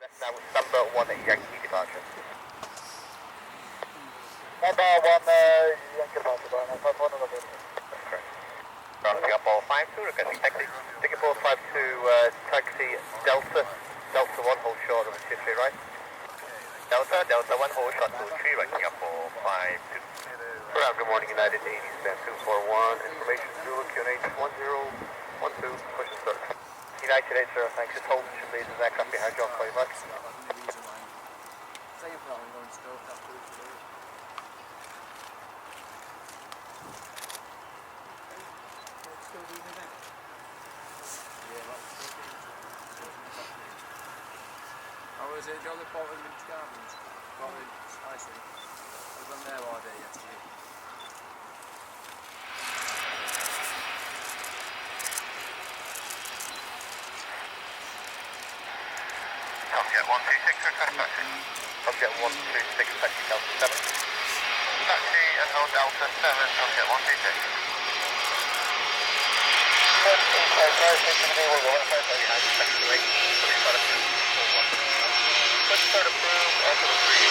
Now number 1 Yankee departure. Number 1 Yankee departure, number 1 of the building. That's correct. Singapore 52, requesting taxi. Singapore 52, taxi Delta. Delta 1, hold short of 23 right. Delta 1, hold short to 3 right, Singapore 52. Good morning, United 80, stand 241, information Zulu QNH 1012, question start. United 80, thanks, just hold, should lead the aircraft behind you, I'll call you back. How was it? Do you know the Bolton Beach Gardens? Bolton Ice Rink? I was on there all day yesterday. Object 126, request taxi. Object 126, taxi Delta 7. Taxi and hold Delta 7, object 126. Let's start approved, onto the 3,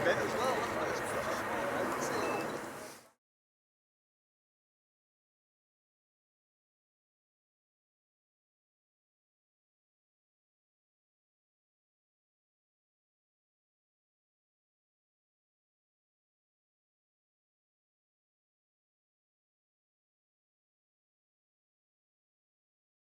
Bit as well.